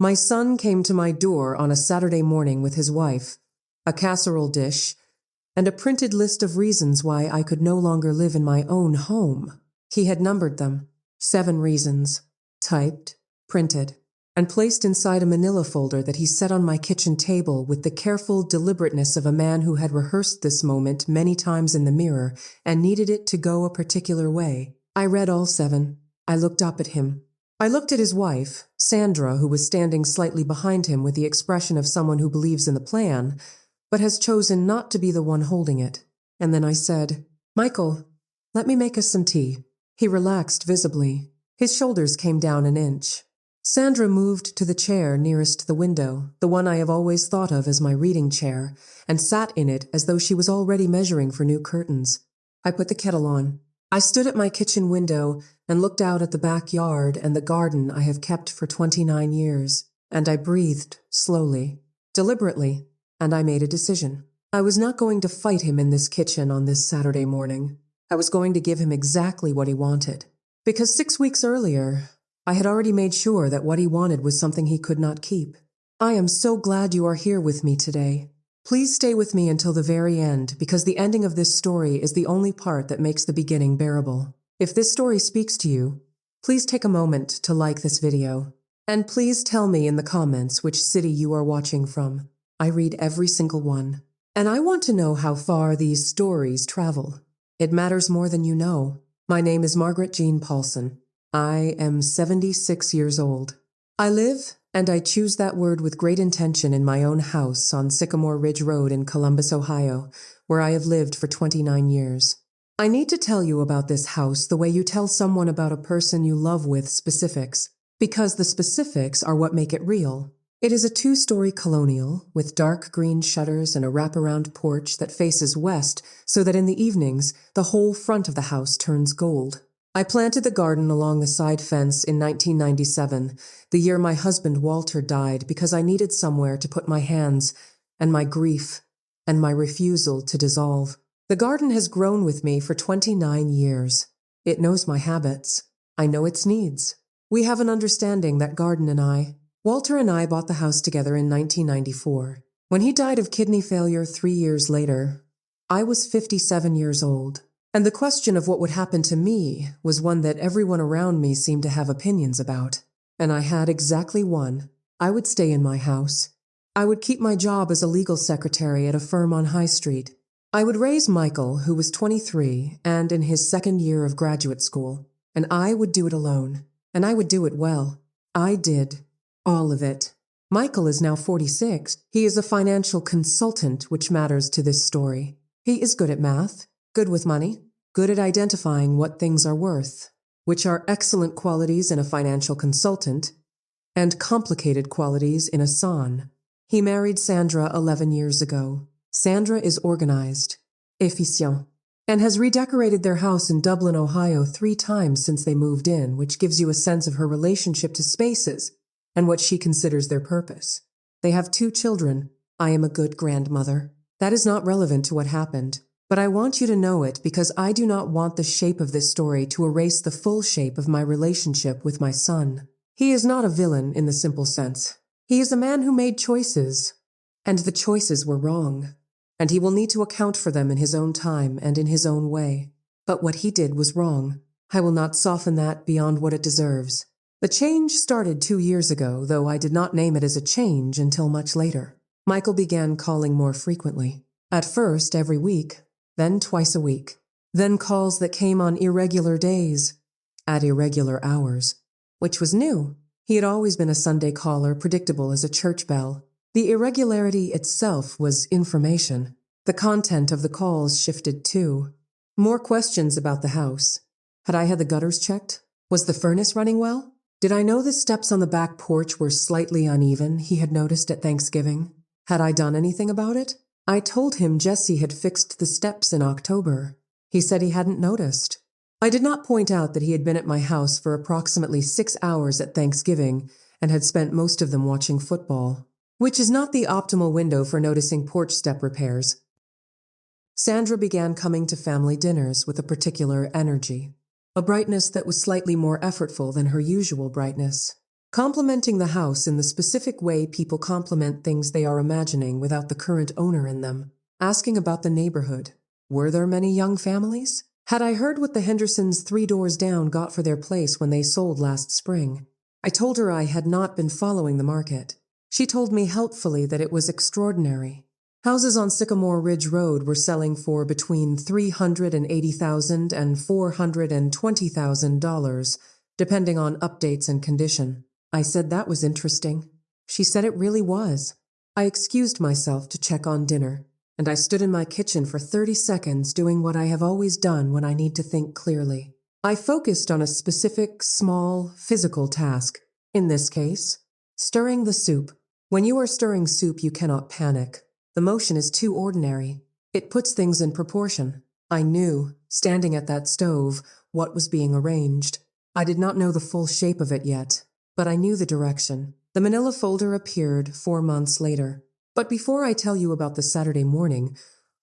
My son came to my door on a Saturday morning with his wife, a casserole dish, and a printed list of reasons why I could no longer live in my own home. He had numbered them, 7 reasons, typed, printed, and placed inside a manila folder that he set on my kitchen table with the careful deliberateness of a man who had rehearsed this moment many times in the mirror and needed it to go a particular way. I read all 7. I looked up at him. I looked at his wife, Sandra, who was standing slightly behind him with the expression of someone who believes in the plan, but has chosen not to be the one holding it. And then I said, "Michael, let me make us some tea." He relaxed visibly. His shoulders came down an inch. Sandra moved to the chair nearest the window, the one I have always thought of as my reading chair, and sat in it as though she was already measuring for new curtains. I put the kettle on. I stood at my kitchen window and looked out at the backyard and the garden I have kept for 29 years, and I breathed slowly, deliberately, and I made a decision. I was not going to fight him in this kitchen on this Saturday morning. I was going to give him exactly what he wanted. Because 6 weeks earlier, I had already made sure that what he wanted was something he could not keep. I am so glad you are here with me today. Please stay with me until the very end, because the ending of this story is the only part that makes the beginning bearable. If this story speaks to you, please take a moment to like this video. And please tell me in the comments which city you are watching from. I read every single one. And I want to know how far these stories travel. It matters more than you know. My name is Margaret Jean Paulson. I am 76 years old. I live, and I choose that word with great intention, in my own house on Sycamore Ridge Road in Columbus, Ohio, where I have lived for 29 years. I need to tell you about this house the way you tell someone about a person you love with specifics, because the specifics are what make it real. It is a 2-story colonial with dark green shutters and a wraparound porch that faces west so that in the evenings, the whole front of the house turns gold. I planted the garden along the side fence in 1997, the year my husband Walter died, because I needed somewhere to put my hands and my grief and my refusal to dissolve. The garden has grown with me for 29 years. It knows my habits. I know its needs. We have an understanding, that garden and I. Walter and I bought the house together in 1994. When he died of kidney failure 3 years later, I was 57 years old. And the question of what would happen to me was one that everyone around me seemed to have opinions about. And I had exactly one. I would stay in my house. I would keep my job as a legal secretary at a firm on High Street. I would raise Michael, who was 23 and in his 2nd year of graduate school. And I would do it alone. And I would do it well. I did. All of it. Michael is now 46. He is a financial consultant, which matters to this story. He is good at math, good with money, good at identifying what things are worth, which are excellent qualities in a financial consultant and complicated qualities in a son. He married Sandra 11 years ago. Sandra is organized, efficient, and has redecorated their house in Dublin, Ohio 3 times since they moved in, which gives you a sense of her relationship to spaces and what she considers their purpose. They have 2 children. I am a good grandmother. That is not relevant to what happened, but I want you to know it because I do not want the shape of this story to erase the full shape of my relationship with my son. He is not a villain in the simple sense. He is a man who made choices, and the choices were wrong, and he will need to account for them in his own time and in his own way. But what he did was wrong. I will not soften that beyond what it deserves. The change started 2 years ago, though I did not name it as a change until much later. Michael began calling more frequently. At first, every week, then twice a week. Then calls that came on irregular days, at irregular hours, which was new. He had always been a Sunday caller, predictable as a church bell. The irregularity itself was information. The content of the calls shifted too. More questions about the house. Had I had the gutters checked? Was the furnace running well? Did I know the steps on the back porch were slightly uneven, he had noticed at Thanksgiving? Had I done anything about it? I told him Jesse had fixed the steps in October. He said he hadn't noticed. I did not point out that he had been at my house for approximately 6 hours at Thanksgiving and had spent most of them watching football, which is not the optimal window for noticing porch step repairs. Sandra began coming to family dinners with a particular energy, a brightness that was slightly more effortful than her usual brightness. complimenting the house in the specific way people compliment things they are imagining without the current owner in them, asking about the neighborhood. Were there many young families? Had I heard what the Hendersons 3 doors down got for their place when they sold last spring? I told her I had not been following the market. She told me helpfully that it was extraordinary. Houses on Sycamore Ridge Road were selling for between $380,000 and $420,000, depending on updates and condition. I said that was interesting. She said it really was. I excused myself to check on dinner, and I stood in my kitchen for 30 seconds doing what I have always done when I need to think clearly. I focused on a specific, small, physical task. In this case, stirring the soup. When you are stirring soup, you cannot panic. The motion is too ordinary. It puts things in proportion. I knew, standing at that stove, what was being arranged. I did not know the full shape of it yet, but I knew the direction. The manila folder appeared 4 months later. But before I tell you about the Saturday morning,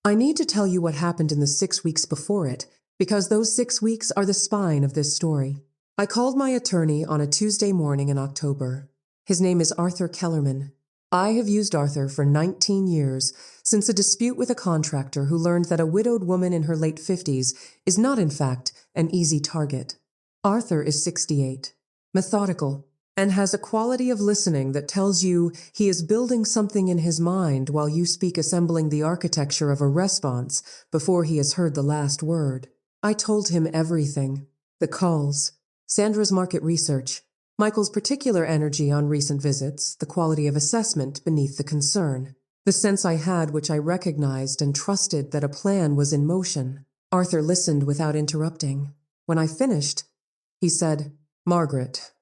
I need to tell you what happened in the 6 weeks before it, because those 6 weeks are the spine of this story. I called my attorney on a Tuesday morning in October. His name is Arthur Kellerman. I have used Arthur for 19 years, since a dispute with a contractor who learned that a widowed woman in her late 50s is not, in fact, an easy target. Arthur is 68, methodical, and has a quality of listening that tells you he is building something in his mind while you speak assembling the architecture of a response before he has heard the last word. I told him everything. The calls, Sandra's market research, Michael's particular energy on recent visits, the quality of assessment beneath the concern, the sense I had which I recognized and trusted that a plan was in motion. Arthur listened without interrupting. When I finished, he said, "Margaret,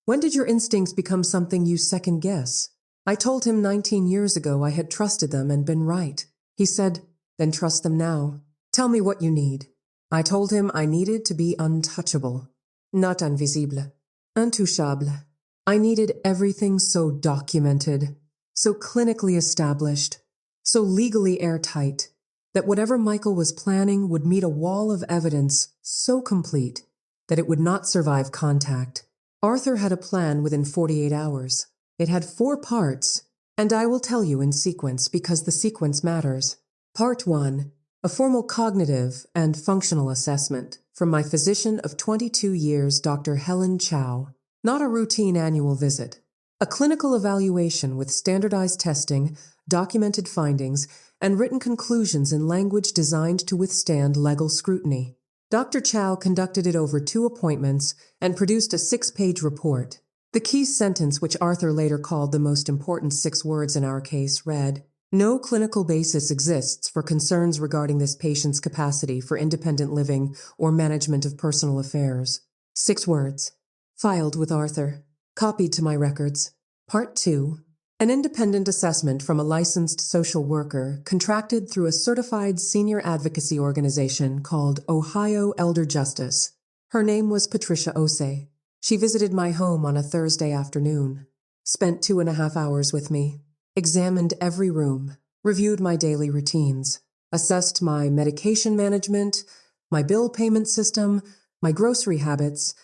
when did your instincts become something you second-guess?" I told him 19 years ago I had trusted them and been right. He said, "Then trust them now. Tell me what you need." I told him I needed to be untouchable, not invisible. Intouchable. I needed everything so documented, so clinically established, so legally airtight, that whatever Michael was planning would meet a wall of evidence so complete that it would not survive contact. Arthur had a plan within 48 hours. It had 4 parts, and I will tell you in sequence because the sequence matters. Part 1, a formal cognitive and functional assessment from my physician of 22 years, Dr. Helen Chow. Not a routine annual visit. A clinical evaluation with standardized testing, documented findings, and written conclusions in language designed to withstand legal scrutiny. Dr. Chow conducted it over 2 appointments and produced a 6-page report. The key sentence, which Arthur later called the most important 6 words in our case, read, "No clinical basis exists for concerns regarding this patient's capacity for independent living or management of personal affairs." 6 words. Filed with Arthur. Copied to my records. Part 2. An independent assessment from a licensed social worker contracted through a certified senior advocacy organization called Ohio Elder Justice. Her name was Patricia Osei. She visited my home on a Thursday afternoon, spent 2.5 hours with me, examined every room, reviewed my daily routines, assessed my medication management, my bill payment system, my grocery habits,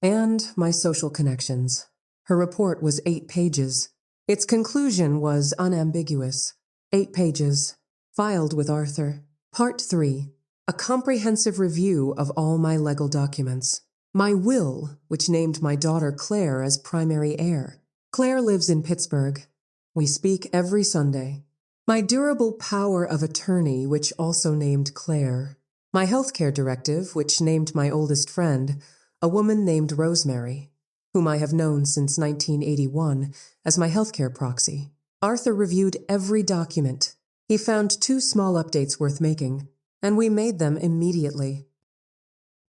and my social connections. Her report was 8 pages. Its conclusion was unambiguous. 8 pages. Filed with Arthur. Part 3. A comprehensive review of all my legal documents. My will, which named my daughter Claire as primary heir. Claire lives in Pittsburgh. We speak every Sunday. My durable power of attorney, which also named Claire. My healthcare directive, which named my oldest friend, a woman named Rosemary, whom I have known since 1981 as my healthcare proxy. Arthur reviewed every document. He found 2 small updates worth making, and we made them immediately.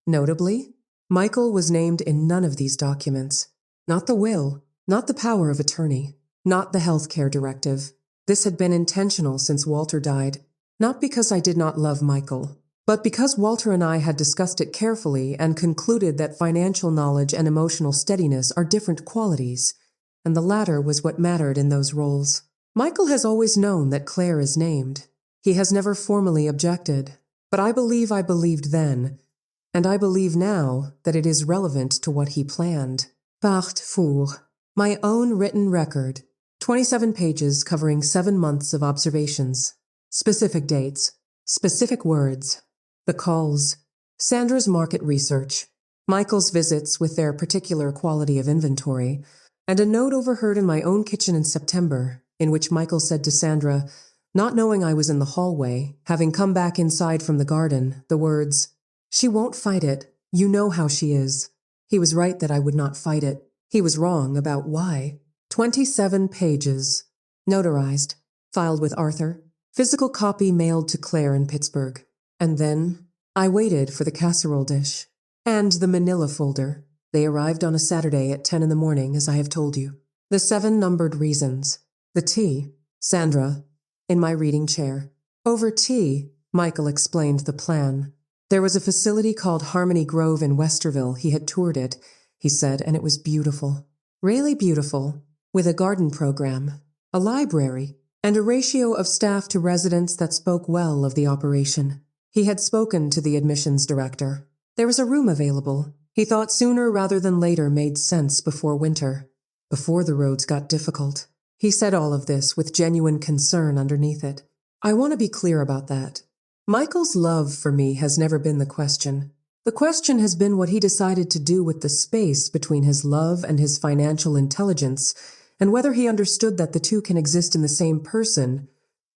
Notably, Michael was named in none of these documents. Not the will, not the power of attorney, not the healthcare directive. This had been intentional since Walter died, not because I did not love Michael, but because Walter and I had discussed it carefully and concluded that financial knowledge and emotional steadiness are different qualities, and the latter was what mattered in those roles. Michael has always known that Claire is named. He has never formally objected, but I believed then, and I believe now that it is relevant to what he planned. Part 4. My own written record. 27 pages covering 7 months of observations. Specific dates. Specific words. The calls. Sandra's market research. Michael's visits with their particular quality of inventory. And a note overheard in my own kitchen in September, in which Michael said to Sandra, not knowing I was in the hallway, having come back inside from the garden, the words, "She won't fight it. You know how she is." He was right that I would not fight it. He was wrong about why. 27 pages. Notarized. Filed with Arthur. Physical copy mailed to Claire in Pittsburgh. And then I waited for the casserole dish. And the manila folder. They arrived on a Saturday at 10 in the morning, as I have told you. The 7 numbered reasons. The tea. Sandra. In my reading chair. Over tea, Michael explained the plan. There was a facility called Harmony Grove in Westerville. He had toured it, he said, and it was beautiful. Really beautiful. With a garden program, a library, and a ratio of staff to residents that spoke well of the operation. He had spoken to the admissions director. There was a room available. He thought sooner rather than later made sense before winter, before the roads got difficult. He said all of this with genuine concern underneath it. I want to be clear about that. Michael's love for me has never been the question. The question has been what he decided to do with the space between his love and his financial intelligence, and whether he understood that the two can exist in the same person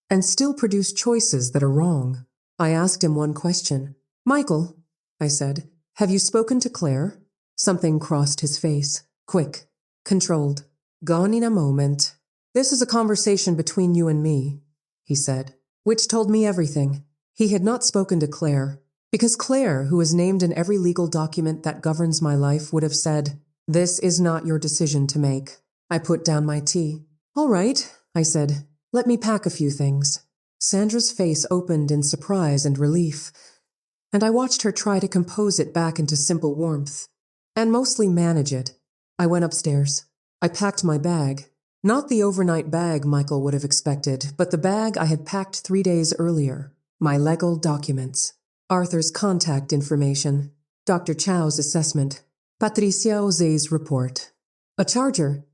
and still produce choices that are wrong. I asked him one question. Michael, I said, have you spoken to Claire? Something crossed his face. Quick. Controlled. Gone in a moment. This is a conversation between you and me, he said, which told me everything. He had not spoken to Claire, because Claire, who is named in every legal document that governs my life, would have said, "This is not your decision to make." I put down my tea. All right, I said, let me pack a few things. Sandra's face opened in surprise and relief, and I watched her try to compose it back into simple warmth, and mostly manage it. I went upstairs. I packed my bag. Not the overnight bag Michael would have expected, but the bag I had packed 3 days earlier. My legal documents. Arthur's contact information. Dr. Chow's assessment. Patricia Oze's report. A charger.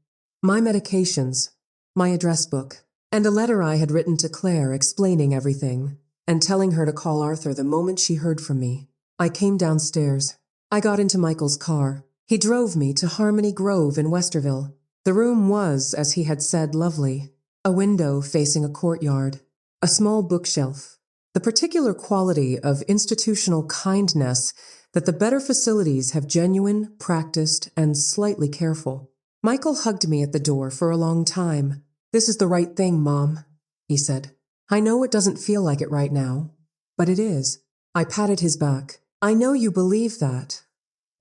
My medications. My address book. And a letter I had written to Claire explaining everything, and telling her to call Arthur the moment she heard from me. I came downstairs. I got into Michael's car. He drove me to Harmony Grove in Westerville. The room was, as he had said, lovely. A window facing a courtyard. A small bookshelf. The particular quality of institutional kindness that the better facilities have genuine, practiced, and slightly careful. Michael hugged me at the door for a long time. This is the right thing, Mom, he said. I know it doesn't feel like it right now, but it is. I patted his back. I know you believe that,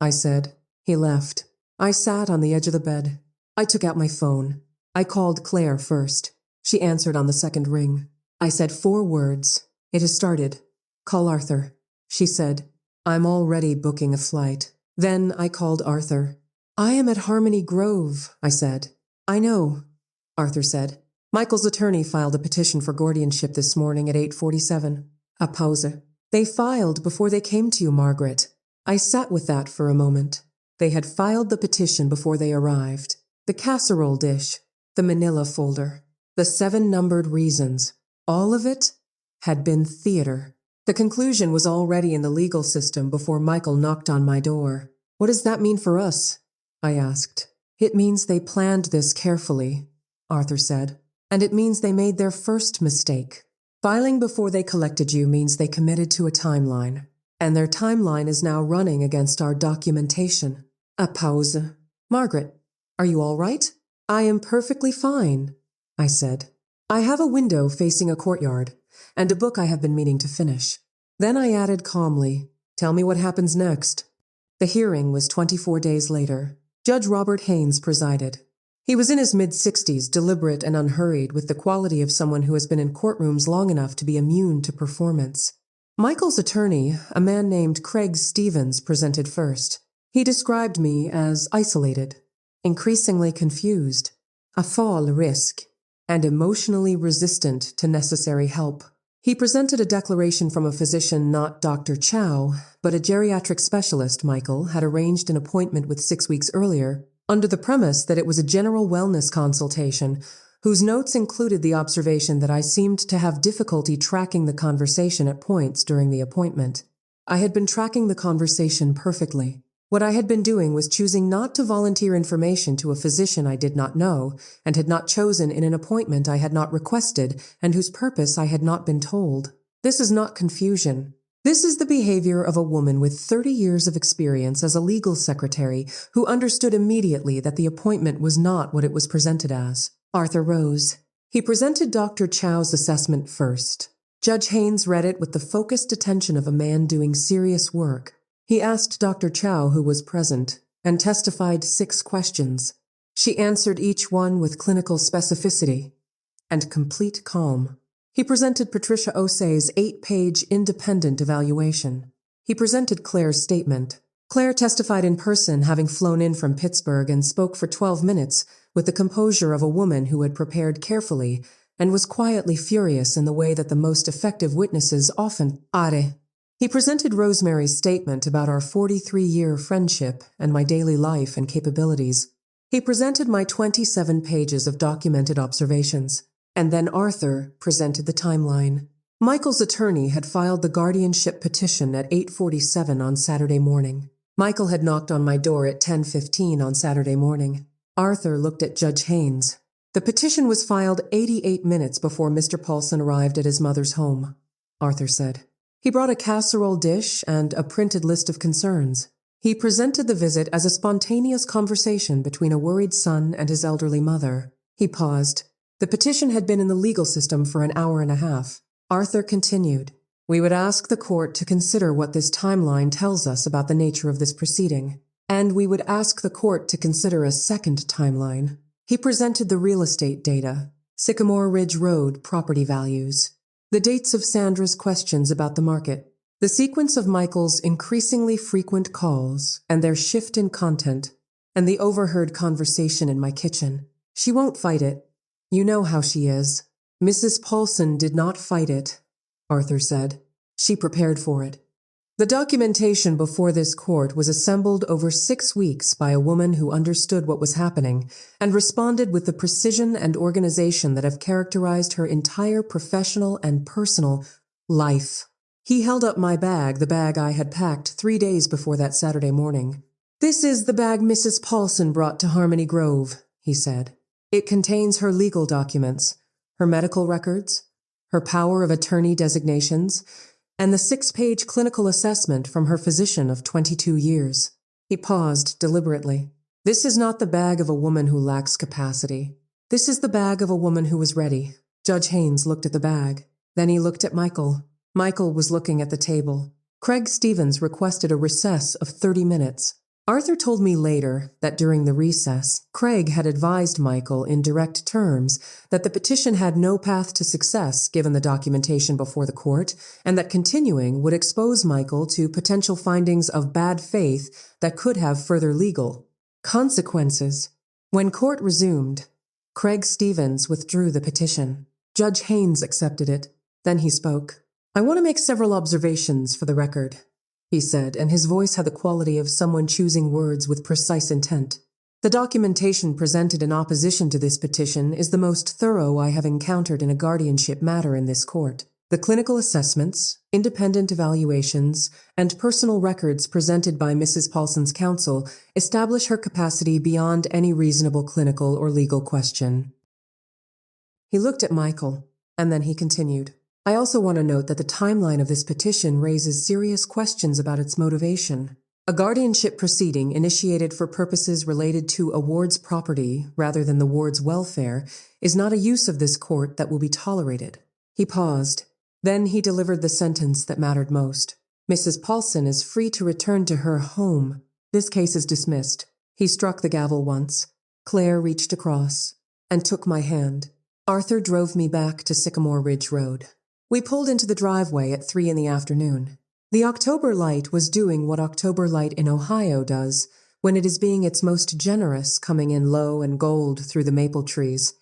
I said. He left. I sat on the edge of the bed. I took out my phone. I called Claire first. She answered on the second ring. I said 4 words. It has started. Call Arthur. She said, I'm already booking a flight. Then I called Arthur. I am at Harmony Grove, I said. I know, Arthur said. Michael's attorney filed a petition for guardianship this morning at 8:47. A pause. They filed before they came to you, Margaret. I sat with that for a moment. They had filed the petition before they arrived. The casserole dish, the manila folder, the 7 numbered reasons, all of it had been theater. The conclusion was already in the legal system before Michael knocked on my door. What does that mean for us? I asked. It means they planned this carefully, Arthur said, and it means they made their first mistake. Filing before they collected you means they committed to a timeline, and their timeline is now running against our documentation. A pause. Margaret, are you all right? I am perfectly fine, I said. I have a window facing a courtyard, and a book I have been meaning to finish. Then I added calmly, tell me what happens next. The hearing was 24 days later. Judge Robert Haynes presided. He was in his mid-60s, deliberate and unhurried, with the quality of someone who has been in courtrooms long enough to be immune to performance. Michael's attorney, a man named Craig Stevens, presented first. He described me as isolated, increasingly confused, a fall risk, and emotionally resistant to necessary help. He presented a declaration from a physician, not Dr. Chow, but a geriatric specialist Michael had arranged an appointment with 6 weeks earlier, under the premise that it was a general wellness consultation, whose notes included the observation that I seemed to have difficulty tracking the conversation at points during the appointment. I had been tracking the conversation perfectly. What I had been doing was choosing not to volunteer information to a physician I did not know and had not chosen in an appointment I had not requested and whose purpose I had not been told. This is not confusion. This is the behavior of a woman with 30 years of experience as a legal secretary who understood immediately that the appointment was not what it was presented as. Arthur rose. He presented Dr. Chow's assessment first. Judge Haynes read it with the focused attention of a man doing serious work. He asked Dr. Chow, who was present, and testified 6 questions. She answered each one with clinical specificity and complete calm. He presented Patricia Osei's 8-page independent evaluation. He presented Claire's statement. Claire testified in person, having flown in from Pittsburgh, and spoke for 12 minutes with the composure of a woman who had prepared carefully and was quietly furious in the way that the most effective witnesses often are. He presented Rosemary's statement about our 43-year friendship and my daily life and capabilities. He presented my 27 pages of documented observations. And then Arthur presented the timeline. Michael's attorney had filed the guardianship petition at 8:47 on Saturday morning. Michael had knocked on my door at 10:15 on Saturday morning. Arthur looked at Judge Haynes. The petition was filed 88 minutes before Mr. Paulson arrived at his mother's home, Arthur said. He brought a casserole dish and a printed list of concerns. He presented the visit as a spontaneous conversation between a worried son and his elderly mother. He paused. The petition had been in the legal system for an hour and a half. Arthur continued. We would ask the court to consider what this timeline tells us about the nature of this proceeding, and we would ask the court to consider a second timeline. He presented the real estate data, Sycamore Ridge Road property values, the dates of Sandra's questions about the market, the sequence of Michael's increasingly frequent calls and their shift in content, and the overheard conversation in my kitchen. She won't fight it. You know how she is. Mrs. Paulson did not fight it, Arthur said. She prepared for it. The documentation before this court was assembled over 6 weeks by a woman who understood what was happening and responded with the precision and organization that have characterized her entire professional and personal life. He held up my bag, the bag I had packed 3 days before that Saturday morning. This is the bag Mrs. Paulson brought to Harmony Grove, he said. It contains her legal documents, her medical records, her power of attorney designations, and the 6-page clinical assessment from her physician of 22 years. He paused deliberately. This is not the bag of a woman who lacks capacity. This is the bag of a woman who was ready. Judge Haynes looked at the bag. Then he looked at Michael. Michael was looking at the table. Craig Stevens requested a recess of 30 minutes. Arthur told me later that during the recess, Craig had advised Michael in direct terms that the petition had no path to success given the documentation before the court, and that continuing would expose Michael to potential findings of bad faith that could have further legal consequences. When court resumed, Craig Stevens withdrew the petition. Judge Haynes accepted it. Then he spoke. I want to make several observations for the record, he said, and his voice had the quality of someone choosing words with precise intent. The documentation presented in opposition to this petition is the most thorough I have encountered in a guardianship matter in this court. The clinical assessments, independent evaluations, and personal records presented by Mrs. Paulson's counsel establish her capacity beyond any reasonable clinical or legal question. He looked at Michael, and then he continued. I also want to note that the timeline of this petition raises serious questions about its motivation. A guardianship proceeding initiated for purposes related to a ward's property rather than the ward's welfare is not a use of this court that will be tolerated. He paused. Then he delivered the sentence that mattered most. Mrs. Paulson is free to return to her home. This case is dismissed. He struck the gavel once. Claire reached across and took my hand. Arthur drove me back to Sycamore Ridge Road. We pulled into the driveway at 3 in the afternoon. The October light was doing what October light in Ohio does when it is being its most generous, coming in low and gold through the maple trees,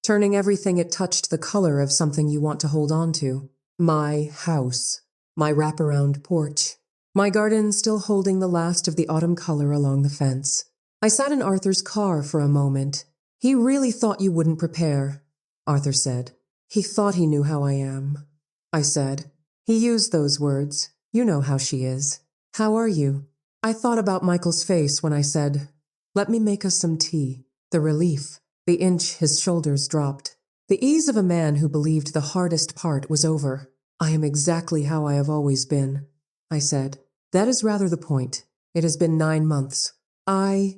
turning everything it touched the color of something you want to hold on to. My house, my wraparound porch, my garden still holding the last of the autumn color along the fence. I sat in Arthur's car for a moment. He really thought you wouldn't prepare, Arthur said. He thought he knew how I am, I said. He used those words. You know how she is. How are you? I thought about Michael's face when I said, let me make us some tea. The relief, the inch his shoulders dropped. The ease of a man who believed the hardest part was over. I am exactly how I have always been, I said. That is rather the point. It has been 9 months. I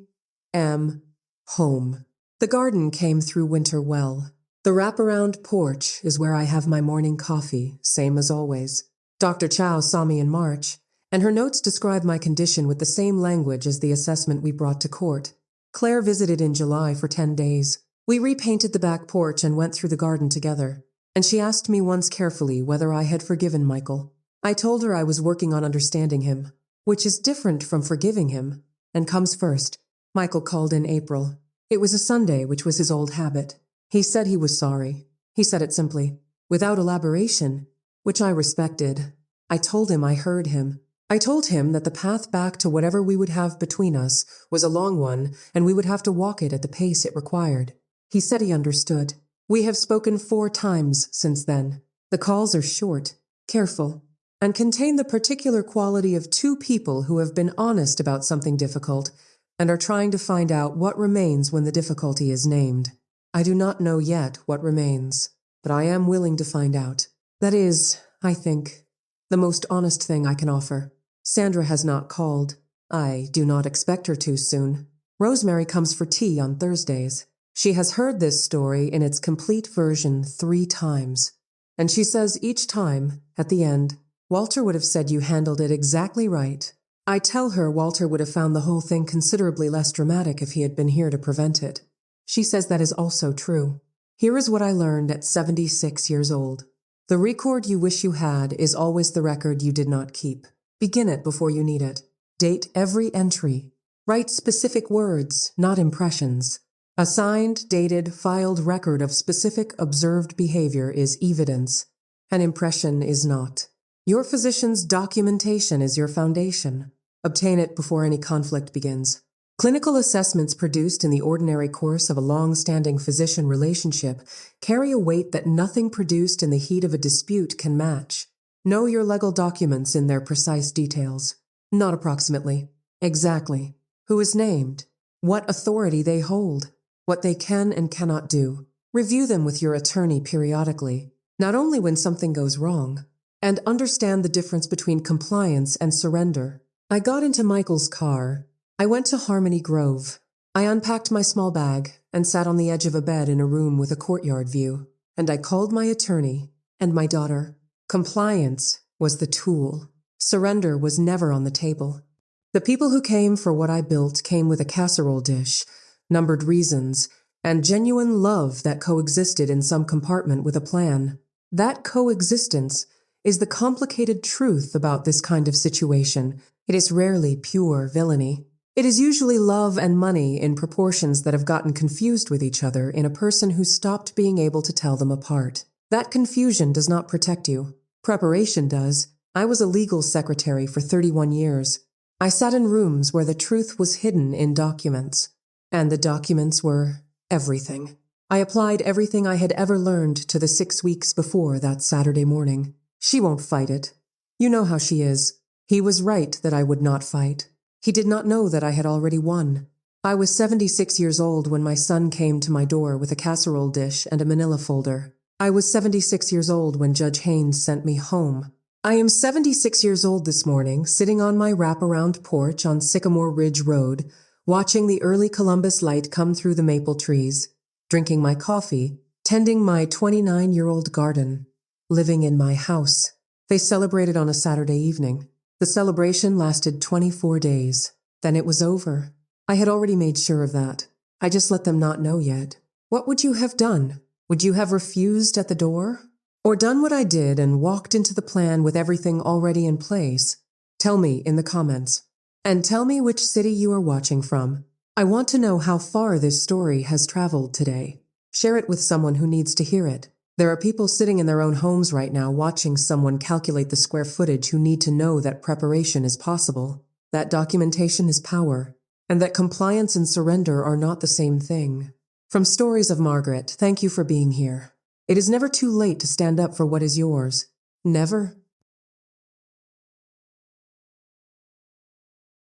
am home. The garden came through winter well. The wraparound porch is where I have my morning coffee, same as always. Dr. Chow saw me in March, and her notes describe my condition with the same language as the assessment we brought to court. Claire visited in July for 10 days. We repainted the back porch and went through the garden together, and she asked me once carefully whether I had forgiven Michael. I told her I was working on understanding him, which is different from forgiving him, and comes first. Michael called in April. It was a Sunday, which was his old habit. He said he was sorry. He said it simply, without elaboration, which I respected. I told him I heard him. I told him that the path back to whatever we would have between us was a long one, and we would have to walk it at the pace it required. He said he understood. We have spoken 4 times since then. The calls are short, careful, and contain the particular quality of 2 people who have been honest about something difficult and are trying to find out what remains when the difficulty is named. I do not know yet what remains, but I am willing to find out. That is, I think, the most honest thing I can offer. Sandra has not called. I do not expect her to soon. Rosemary comes for tea on Thursdays. She has heard this story in its complete version 3 times, and she says each time, at the end, Walter would have said you handled it exactly right. I tell her Walter would have found the whole thing considerably less dramatic if he had been here to prevent it. She says that is also true. Here is what I learned at 76 years old. The record you wish you had is always the record you did not keep. Begin it before you need it. Date every entry. Write specific words, not impressions. A signed, dated, filed record of specific observed behavior is evidence. An impression is not. Your physician's documentation is your foundation. Obtain it before any conflict begins. Clinical assessments produced in the ordinary course of a long-standing physician relationship carry a weight that nothing produced in the heat of a dispute can match. Know your legal documents in their precise details. Not approximately. Exactly. Who is named? What authority they hold? What they can and cannot do. Review them with your attorney periodically, not only when something goes wrong, and understand the difference between compliance and surrender. I got into Michael's car. I went to Harmony Grove. I unpacked my small bag and sat on the edge of a bed in a room with a courtyard view, and I called my attorney and my daughter. Compliance was the tool. Surrender was never on the table. The people who came for what I built came with a casserole dish, numbered reasons, and genuine love that coexisted in some compartment with a plan. That coexistence is the complicated truth about this kind of situation. It is rarely pure villainy. It is usually love and money in proportions that have gotten confused with each other in a person who stopped being able to tell them apart. That confusion does not protect you. Preparation does. I was a legal secretary for 31 years. I sat in rooms where the truth was hidden in documents, and the documents were everything. I applied everything I had ever learned to the 6 weeks before that Saturday morning. She won't fight it. You know how she is. He was right that I would not fight. He did not know that I had already won. I was 76 years old when my son came to my door with a casserole dish and a manila folder. I was 76 years old when Judge Haynes sent me home. I am 76 years old this morning, sitting on my wraparound porch on Sycamore Ridge Road, watching the early Columbus light come through the maple trees, drinking my coffee, tending my 29-year-old garden, living in my house. They celebrated on a Saturday evening. The celebration lasted 24 days. Then it was over. I had already made sure of that. I just let them not know yet. What would you have done? Would you have refused at the door? Or done what I did and walked into the plan with everything already in place? Tell me in the comments. And tell me which city you are watching from. I want to know how far this story has traveled today. Share it with someone who needs to hear it. There are people sitting in their own homes right now watching someone calculate the square footage who need to know that preparation is possible. That documentation is power. and that compliance and surrender are not the same thing. From Stories of Margaret, thank you for being here. It is never too late to stand up for what is yours. Never,